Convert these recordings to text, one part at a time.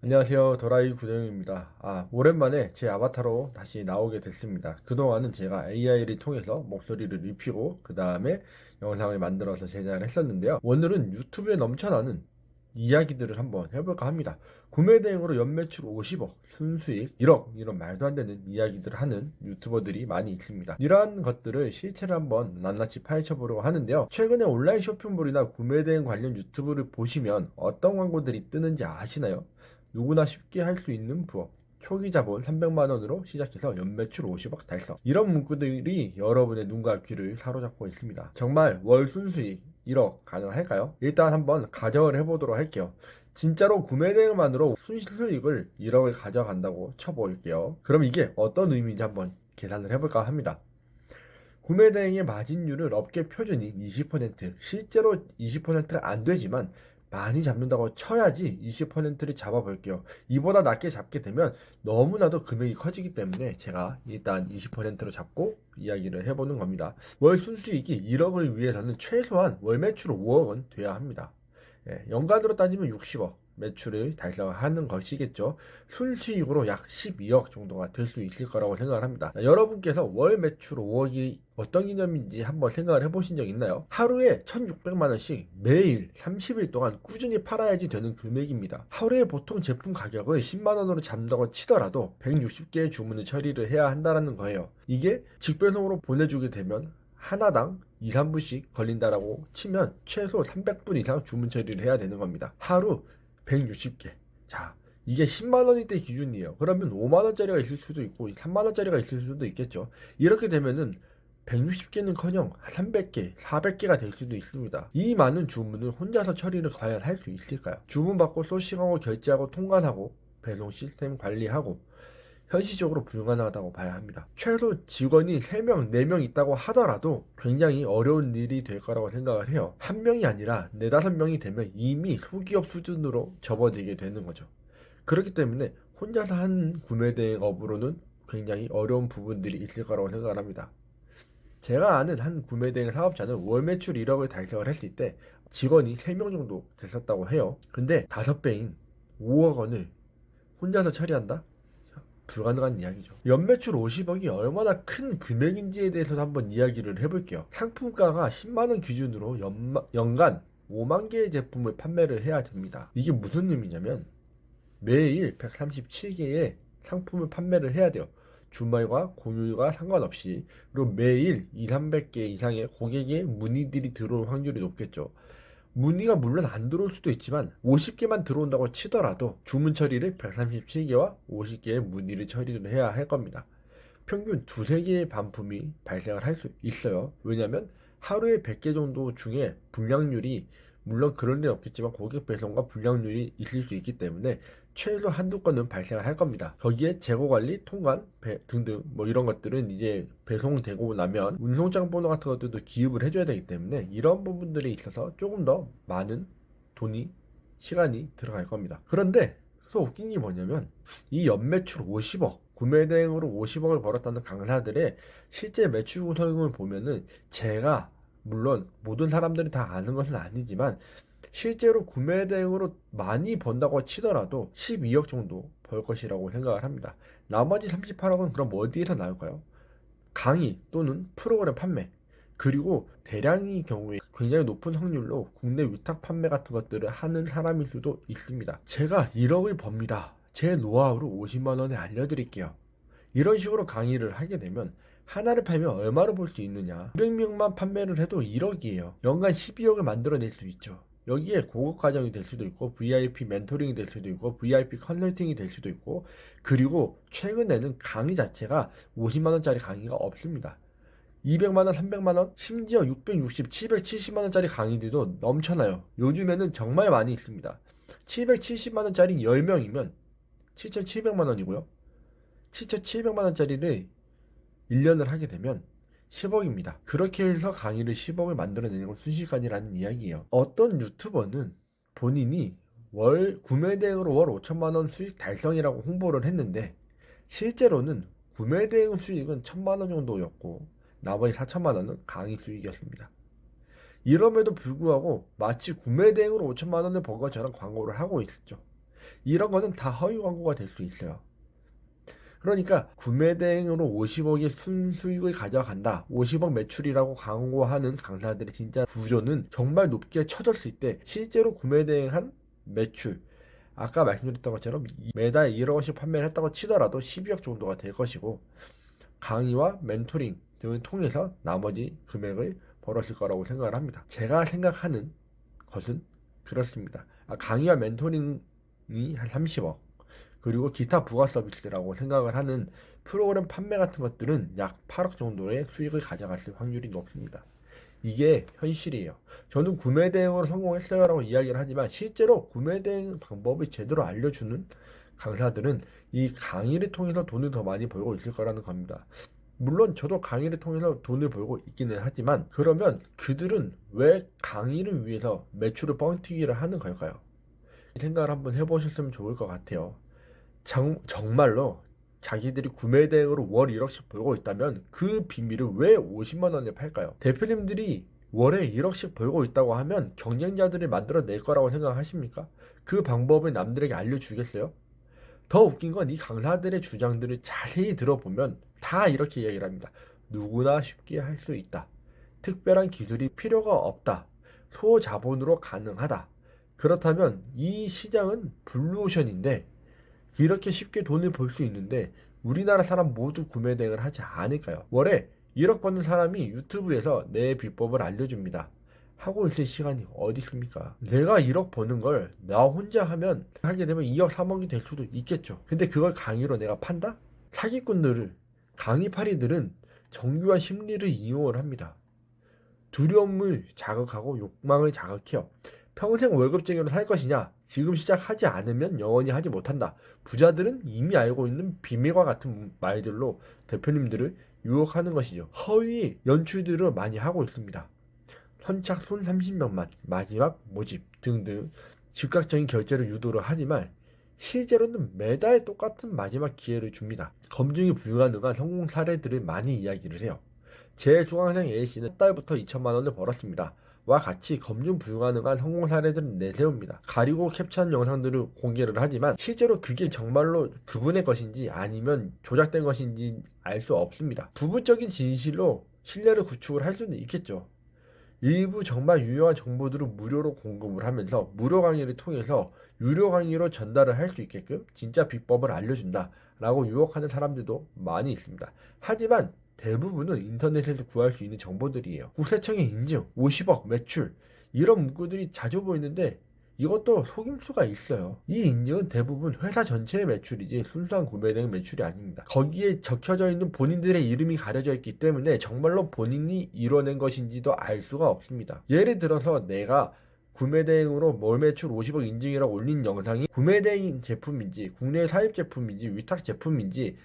안녕하세요. 도라이 구정입니다. 오랜만에 제 아바타로 다시 나오게 됐습니다. 그동안은 제가 AI를 통해서 목소리를 입히고 그 다음에 영상을 만들어서 제작을 했었는데요. 오늘은 유튜브에 넘쳐나는 이야기들을 한번 해볼까 합니다. 구매 대행으로 연매출 50억, 순수익 1억 이런 말도 안 되는 이야기들을 하는 유튜버들이 많이 있습니다. 이러한 것들을 실체를 한번 낱낱이 파헤쳐 보려고 하는데요. 최근에 온라인 쇼핑몰이나 구매 대행 관련 유튜브를 보시면 어떤 광고들이 뜨는지 아시나요? 누구나 쉽게 할 수 있는 부업. 초기 자본 300만 원으로 시작해서 연매출 50억 달성. 이런 문구들이 여러분의 눈과 귀를 사로잡고 있습니다. 정말 월 순수익 1억 가능할까요? 일단 한번 가정을 해보도록 할게요. 진짜로 구매 대행만으로 순수익을 1억을 가져간다고 쳐볼게요. 그럼 이게 어떤 의미인지 한번 계산을 해볼까 합니다. 구매 대행의 마진율은 업계 표준이 20%, 실제로 20%가 안 되지만 많이 잡는다고 쳐야지 20%를 잡아볼게요. 이보다 낮게 잡게 되면 너무나도 금액이 커지기 때문에 제가 일단 20%로 잡고 이야기를 해보는 겁니다. 월 순수익이 1억을 위해서는 최소한 월 매출 5억은 돼야 합니다. 연간으로 따지면 60억 매출을 달성하는 것이겠죠. 순수익으로 약 12억 정도가 될 수 있을 거라고 생각을 합니다. 여러분께서 월 매출 5억이 어떤 개념인지 한번 생각을 해보신 적 있나요? 하루에 1,600만 원씩 매일 30일 동안 꾸준히 팔아야지 되는 금액입니다. 하루에 보통 제품 가격을 10만 원으로 잡는다고 치더라도 160개의 주문을 처리를 해야 한다는 거예요. 이게 직배송으로 보내주게 되면 하나당 2, 3분씩 걸린다라고 치면 최소 300분 이상 주문 처리를 해야 되는 겁니다. 하루 160개. 자, 이게 10만 원일 때 기준이에요. 그러면 5만 원짜리가 있을 수도 있고 3만 원짜리가 있을 수도 있겠죠. 이렇게 되면은 160개는커녕 300개, 400개가 될 수도 있습니다. 이 많은 주문을 혼자서 처리를 과연 할 수 있을까요? 주문받고 소싱하고 결제하고 통관하고 배송 시스템 관리하고 현실적으로 불가능하다고 봐야 합니다. 최소 직원이 3명, 4명 있다고 하더라도 굉장히 어려운 일이 될 거라고 생각을 해요. 한 명이 아니라 4, 5명이 되면 이미 소기업 수준으로 접어들게 되는 거죠. 그렇기 때문에 혼자서 한 구매 대행 업으로는 굉장히 어려운 부분들이 있을 거라고 생각을 합니다. 제가 아는 한 구매 대행 사업자는 월 매출 1억을 달성을 했을 때 직원이 3명 정도 됐었다고 해요. 근데 5배인 5억 원을 혼자서 처리한다? 불가능한 이야기죠. 연매출 50억이 얼마나 큰 금액인지에 대해서도 한번 이야기를 해볼게요. 상품가가 10만원 기준으로 연간 5만 개의 제품을 판매를 해야 됩니다. 이게 무슨 의미냐면 매일 137개의 상품을 판매를 해야 돼요. 주말과 공휴일과 상관없이. 그리고 매일 2, 300개 이상의 고객의 문의들이 들어올 확률이 높겠죠. 문의가 물론 안 들어올 수도 있지만 50개만 들어온다고 치더라도 주문 처리를 137개와 50개의 문의를 처리를 해야 할 겁니다. 평균 두세 개의 반품이 발생을 할 수 있어요. 왜냐하면 하루에 100개 정도 중에 불량률이, 물론 그런 일은 없겠지만 고객 배송과 불량률이 있을 수 있기 때문에 최소 한두 건은 발생을 할 겁니다. 거기에 재고 관리, 통관, 등등 뭐 이런 것들은 이제 배송되고 나면 운송장 번호 같은 것들도 기입을 해줘야 되기 때문에 이런 부분들이 있어서 조금 더 많은 돈이, 시간이 들어갈 겁니다. 그런데 또 웃긴 게 뭐냐면 이 연매출 50억, 구매 대행으로 50억을 벌었다는 강사들의 실제 매출 구성을 보면은, 제가 물론 모든 사람들이 다 아는 것은 아니지만 실제로 구매 대행으로 많이 번다고 치더라도 12억 정도 벌 것이라고 생각을 합니다. 나머지 38억은 그럼 어디에서 나올까요? 강의 또는 프로그램 판매, 그리고 대량의 경우에 굉장히 높은 확률로 국내 위탁 판매 같은 것들을 하는 사람일 수도 있습니다. 제가 1억을 법니다. 제 노하우로 50만 원에 알려드릴게요. 이런 식으로 강의를 하게 되면 하나를 팔면 얼마로 벌 수 있느냐? 200명만 판매를 해도 1억이에요. 연간 12억을 만들어낼 수 있죠. 여기에 고급 과정이 될 수도 있고 VIP 멘토링이 될 수도 있고 VIP 컨설팅이 될 수도 있고, 그리고 최근에는 강의 자체가 50만 원짜리 강의가 없습니다. 200만 원, 300만 원, 심지어 660, 770만 원짜리 강의들도 넘쳐나요. 요즘에는 정말 많이 있습니다. 770만 원짜리 10명이면 7,700만 원이고요. 7,700만 원짜리를 1년을 하게 되면 10억입니다. 그렇게 해서 강의를 10억을 만들어내는 건 순식간이라는 이야기예요. 어떤 유튜버는 본인이 월 구매 대행으로 월 5천만 원 수익 달성이라고 홍보를 했는데 실제로는 구매 대행 수익은 1,000만 원 정도였고 나머지 4천만 원은 강의 수익이었습니다. 이럼에도 불구하고 마치 구매 대행으로 5천만 원을 번 것처럼 광고를 하고 있었죠. 이런 거는 다 허위 광고가 될 수 있어요. 그러니까 구매 대행으로 50억의 순수익을 가져간다, 50억 매출이라고 광고하는 강사들의 진짜 구조는 정말 높게 쳐졌을 때 실제로 구매 대행한 매출, 아까 말씀드렸던 것처럼 매달 1억원씩 판매를 했다고 치더라도 12억 정도가 될 것이고, 강의와 멘토링 등을 통해서 나머지 금액을 벌었을 거라고 생각을 합니다. 제가 생각하는 것은 그렇습니다. 강의와 멘토링이 한 30억, 그리고 기타 부가 서비스라고 생각을 하는 프로그램 판매 같은 것들은 약 8억 정도의 수익을 가져갔을 확률이 높습니다. 이게 현실이에요. 저는 구매 대행으로 성공했어요 라고 이야기를 하지만 실제로 구매 대행 방법을 제대로 알려주는 강사들은 이 강의를 통해서 돈을 더 많이 벌고 있을 거라는 겁니다. 물론 저도 강의를 통해서 돈을 벌고 있기는 하지만, 그러면 그들은 왜 강의를 위해서 매출을 뻥튀기를 하는 걸까요? 이 생각을 한번 해보셨으면 좋을 것 같아요. 정말로 자기들이 구매 대행으로 월 1억씩 벌고 있다면 그 비밀을 왜 50만 원에 팔까요? 대표님들이 월에 1억씩 벌고 있다고 하면 경쟁자들이 만들어낼 거라고 생각하십니까? 그 방법을 남들에게 알려주겠어요? 더 웃긴 건 이 강사들의 주장들을 자세히 들어보면 다 이렇게 이야기를 합니다. 누구나 쉽게 할 수 있다. 특별한 기술이 필요가 없다. 소자본으로 가능하다. 그렇다면 이 시장은 블루오션인데, 이렇게 쉽게 돈을 벌 수 있는데 우리나라 사람 모두 구매 대행을 하지 않을까요? 월에 1억 버는 사람이 유튜브에서 내 비법을 알려줍니다. 하고 있을 시간이 어디 있습니까? 내가 1억 버는 걸 나 혼자 하게 되면 2억 3억이 될 수도 있겠죠. 근데 그걸 강의로 내가 판다? 사기꾼들을, 강의파리들은 정교한 심리를 이용을 합니다. 두려움을 자극하고 욕망을 자극해요. 평생 월급쟁이로 살 것이냐? 지금 시작하지 않으면 영원히 하지 못한다. 부자들은 이미 알고 있는 비밀과 같은 말들로 대표님들을 유혹하는 것이죠. 허위 연출들을 많이 하고 있습니다. 선착순 30명만, 마지막 모집 등등 즉각적인 결제를 유도를 하지만 실제로는 매달 똑같은 마지막 기회를 줍니다. 검증이 불가능한 성공 사례들을 많이 이야기를 해요. 제 수강생 A씨는 한 달부터 2천만 원을 벌었습니다. 와 같이 검증 불가능한 성공 사례들을 내세웁니다. 가리고 캡처한 영상들을 공개를 하지만 실제로 그게 정말로 그분의 것인지 아니면 조작된 것인지 알 수 없습니다. 부분적인 진실로 신뢰를 구축을 할 수는 있겠죠. 일부 정말 유용한 정보들을 무료로 공급을 하면서 무료 강의를 통해서 유료 강의로 전달을 할 수 있게끔 진짜 비법을 알려준다 라고 유혹하는 사람들도 많이 있습니다. 하지만 대부분은 인터넷에서 구할 수 있는 정보들이에요. 국세청의 인증, 50억 매출, 이런 문구들이 자주 보이는데 이것도 속임수가 있어요. 이 인증은 대부분 회사 전체의 매출이지 순수한 구매대행 매출이 아닙니다. 거기에 적혀져 있는 본인들의 이름이 가려져 있기 때문에 정말로 본인이 이뤄낸 것인지도 알 수가 없습니다. 예를 들어서 내가 구매대행으로 월 매출 50억 인증이라고 올린 영상이 구매대행 제품인지 국내 사입 제품인지 위탁 제품인지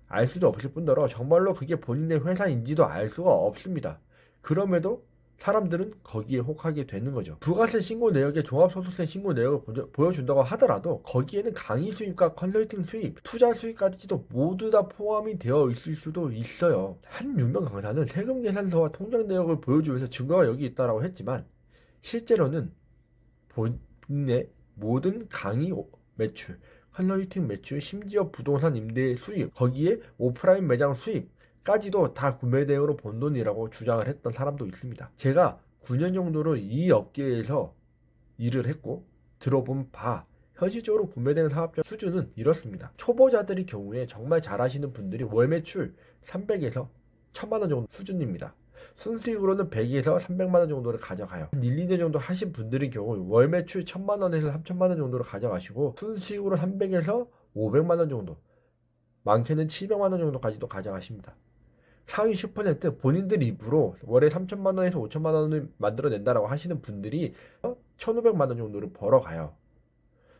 알 수도 없을 뿐더러 정말로 그게 본인의 회사인지도 알 수가 없습니다. 그럼에도 사람들은 거기에 혹하게 되는 거죠. 부가세 신고 내역에 종합소득세 신고 내역을 보여준다고 하더라도 거기에는 강의 수입과 컨설팅 수입, 투자 수입까지도 모두 다 포함이 되어 있을 수도 있어요. 한 유명 강사는 세금 계산서와 통장 내역을 보여주면서 증거가 여기 있다라고 했지만 실제로는 본인의 모든 강의 매출, 컨설팅 매출, 심지어 부동산 임대 수입, 거기에 오프라인 매장 수입까지도 다 구매 대행으로 번 돈이라고 주장을 했던 사람도 있습니다. 제가 9년 정도로 이 업계에서 일을 했고 들어본 바 현실적으로 구매 대행 사업자 수준은 이렇습니다. 초보자들의 경우에 정말 잘하시는 분들이 월 매출 300에서 1000만 원 정도 수준입니다. 순수익으로는 100에서 300만 원 정도를 가져가요. 1, 2년 정도 하신 분들의 경우 월 매출 1000만 원에서 3000만 원 정도를 가져가시고 순수익으로 300에서 500만 원 정도, 많게는 700만 원 정도까지도 가져가십니다. 상위 10% 본인들 입으로 월에 3천만 원에서 5천만 원을 만들어낸다라고 하시는 분들이 1500만 원 정도를 벌어가요.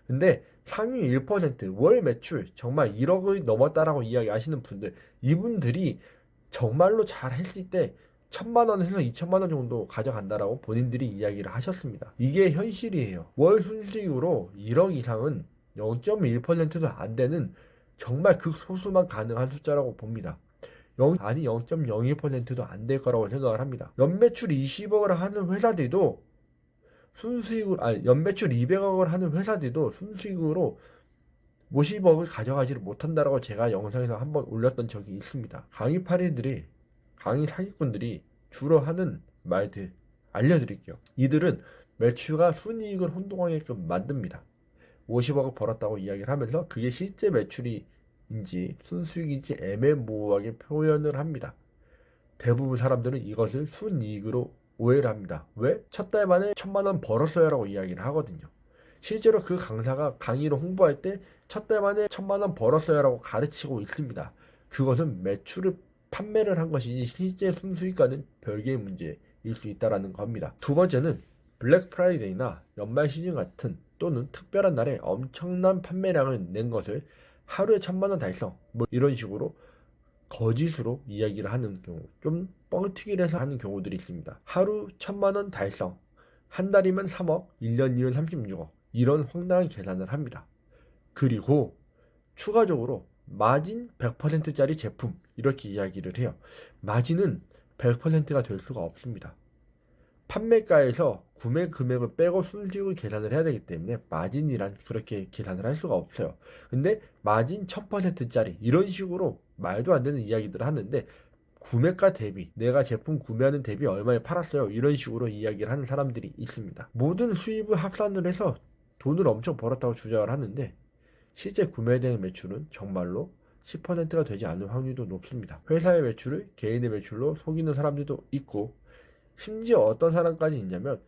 근데 상위 1%월 매출 정말 1억을 넘었다라고 이야기하시는 분들, 이분들이 정말로 잘 했을 때 1000만 원에서 2천만 원 정도 가져간다라고 본인들이 이야기를 하셨습니다. 이게 현실이에요. 월 순수익으로 1억 이상은 0.1%도 안 되는 정말 극소수만 가능한 숫자라고 봅니다. 0.02%도 안 될 거라고 생각을 합니다. 연매출 20억을 하는 회사들도 연매출 200억을 하는 회사들도 순수익으로 50억을 가져가지를 못한다라고 제가 영상에서 한번 올렸던 적이 있습니다. 강의 사기꾼들이 주로 하는 말들 알려드릴게요. 이들은 매출과 순이익을 혼동하게끔 만듭니다. 50억을 벌었다고 이야기를 하면서 그게 실제 매출인지 순수익인지 애매모호하게 표현을 합니다. 대부분 사람들은 이것을 순이익으로 오해를 합니다. 왜? 첫 달 만에 1,000만 원 벌었어요 라고 이야기를 하거든요. 실제로 그 강사가 강의를 홍보할 때 첫 달 만에 1,000만 원 벌었어요 라고 가르치고 있습니다. 그것은 매출을 판매를 한 것이지 실제 순수익과는 별개의 문제일 수 있다는 겁니다. 두 번째는 블랙 프라이데이나 연말 시즌 같은 또는 특별한 날에 엄청난 판매량을 낸 것을 하루에 1,000만 원 달성 뭐 이런 식으로 거짓으로 이야기를 하는 경우, 좀 뻥튀기를 해서 하는 경우들이 있습니다. 하루 1,000만 원 달성, 한 달이면 3억, 1년이면 36억 이런 황당한 계산을 합니다. 그리고 추가적으로 마진 100%짜리 제품 이렇게 이야기를 해요. 마진은 100%가 될 수가 없습니다. 판매가에서 구매 금액을 빼고 순수익을 계산을 해야 되기 때문에 마진이란 그렇게 계산을 할 수가 없어요. 근데 마진 1000%짜리 이런 식으로 말도 안 되는 이야기들을 하는데 구매가 대비 내가 제품 구매하는 대비 얼마에 팔았어요 이런 식으로 이야기를 하는 사람들이 있습니다. 모든 수입을 합산을 해서 돈을 엄청 벌었다고 주장을 하는데 실제 구매된 매출은 정말로 10%가 되지 않을 확률도 높습니다. 회사의 매출을 개인의 매출로 속이는 사람들도 있고 심지어 어떤 사람까지 있냐면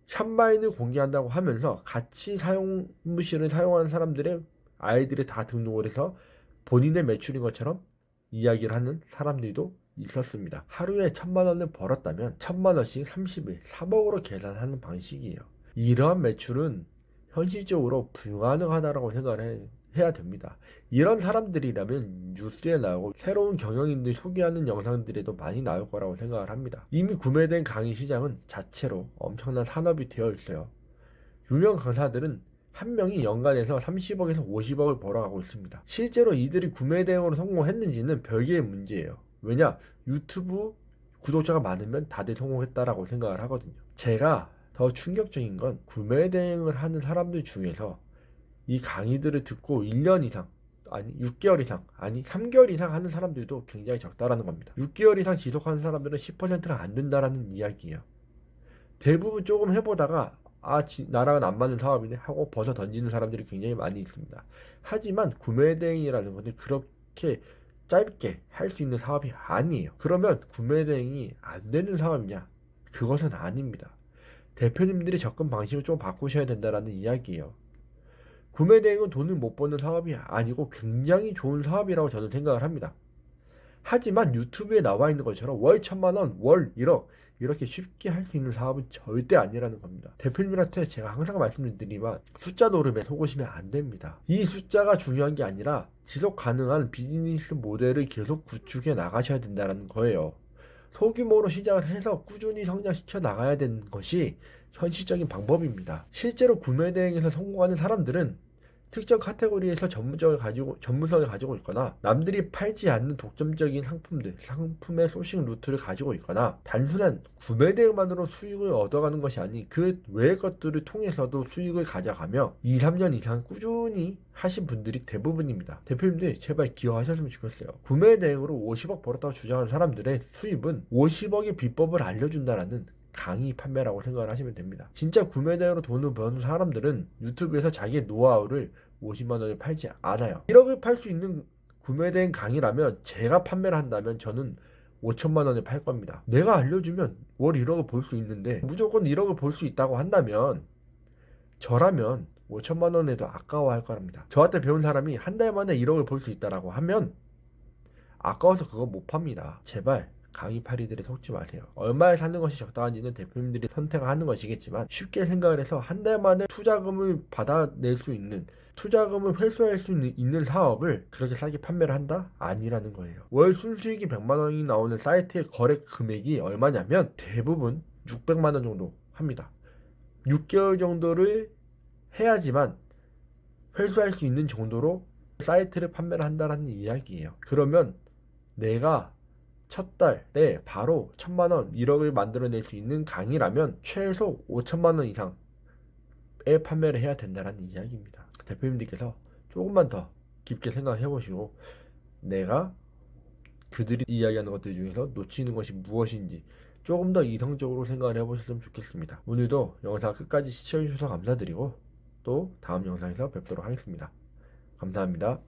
샵마인을 공개한다고 하면서 같이 사무실을 사용하는 사람들의 아이들을 다 등록을 해서 본인의 매출인 것처럼 이야기를 하는 사람들도 있었습니다. 하루에 1,000만 원을 벌었다면 1,000만 원씩 30일 3억으로 계산하는 방식이에요. 이러한 매출은 현실적으로 불가능하다고 생각을 해야 됩니다. 이런 사람들이라면 뉴스에 나오고 새로운 경영인들 소개하는 영상들에도 많이 나올 거라고 생각을 합니다. 이미 구매된 강의 시장은 자체로 엄청난 산업이 되어 있어요. 유명 강사들은 한 명이 연간에서 30억에서 50억을 벌어가고 있습니다. 실제로 이들이 구매 대행으로 성공했는지는 별개의 문제예요. 왜냐? 유튜브 구독자가 많으면 다들 성공했다라고 생각을 하거든요. 제가 더 충격적인 건 구매 대행을 하는 사람들 중에서 이 강의들을 듣고 1년 이상 아니 6개월 이상 아니 3개월 이상 하는 사람들도 굉장히 적다라는 겁니다. 6개월 이상 지속하는 사람들은 10%가 안 된다라는 이야기예요. 대부분 조금 해보다가 나랑은 안 맞는 사업이네 하고 벗어 던지는 사람들이 굉장히 많이 있습니다. 하지만 구매 대행이라는 것은 그렇게 짧게 할 수 있는 사업이 아니에요. 그러면 구매 대행이 안 되는 사업이냐? 그것은 아닙니다. 대표님들이 접근 방식을 좀 바꾸셔야 된다라는 이야기예요. 구매 대행은 돈을 못 버는 사업이 아니고 굉장히 좋은 사업이라고 저는 생각을 합니다. 하지만 유튜브에 나와 있는 것처럼 월 1,000만 원, 월 1억 이렇게 쉽게 할 수 있는 사업은 절대 아니라는 겁니다. 대표님한테 제가 항상 말씀드리지만 숫자 노름에 속으시면 안 됩니다. 이 숫자가 중요한 게 아니라 지속 가능한 비즈니스 모델을 계속 구축해 나가셔야 된다는 거예요. 소규모로 시작을 해서 꾸준히 성장시켜 나가야 되는 것이 현실적인 방법입니다. 실제로 구매 대행에서 성공하는 사람들은 특정 카테고리에서 전문성을 가지고 있거나 남들이 팔지 않는 독점적인 상품의 소싱 루트를 가지고 있거나 단순한 구매 대행만으로 수익을 얻어가는 것이 아닌 그 외의 것들을 통해서도 수익을 가져가며 2, 3년 이상 꾸준히 하신 분들이 대부분입니다. 대표님들 제발 기억하셨으면 좋겠어요. 구매 대행으로 50억 벌었다고 주장하는 사람들의 수입은 50억의 비법을 알려준다라는 강의 판매라고 생각을 하시면 됩니다. 진짜 구매 대행으로 돈을 버는 사람들은 유튜브에서 자기의 노하우를 50만 원에 팔지 않아요. 1억을 팔 수 있는 구매 대행 강의라면 제가 판매를 한다면 저는 5천만 원에 팔 겁니다. 내가 알려주면 월 1억을 벌 수 있는데 무조건 1억을 벌 수 있다고 한다면 저라면 5천만 원에도 아까워할 거랍니다. 저한테 배운 사람이 한 달 만에 1억을 벌 수 있다라고 하면 아까워서 그거 못 팝니다. 제발 강의파리들이 속지 마세요. 얼마에 사는 것이 적당한지는 대표님들이 선택하는 것이겠지만 쉽게 생각을 해서 한 달 만에 투자금을 받아낼 수 있는 투자금을 회수할 수 있는 사업을 그렇게 싸게 판매를 한다? 아니라는 거예요. 월 순수익이 100만 원이 나오는 사이트의 거래 금액이 얼마냐면 대부분 600만 원 정도 합니다. 6개월 정도를 해야지만 회수할 수 있는 정도로 사이트를 판매를 한다는 이야기예요. 그러면 내가 첫 달에 바로 1,000만 원, 1억을 만들어낼 수 있는 강의라면 최소 5천만 원 이상의 판매를 해야 된다는 이야기입니다. 대표님들께서 조금만 더 깊게 생각해 보시고 내가 그들이 이야기하는 것들 중에서 놓치는 것이 무엇인지 조금 더 이성적으로 생각을 해보셨으면 좋겠습니다. 오늘도 영상 끝까지 시청해주셔서 감사드리고 또 다음 영상에서 뵙도록 하겠습니다. 감사합니다.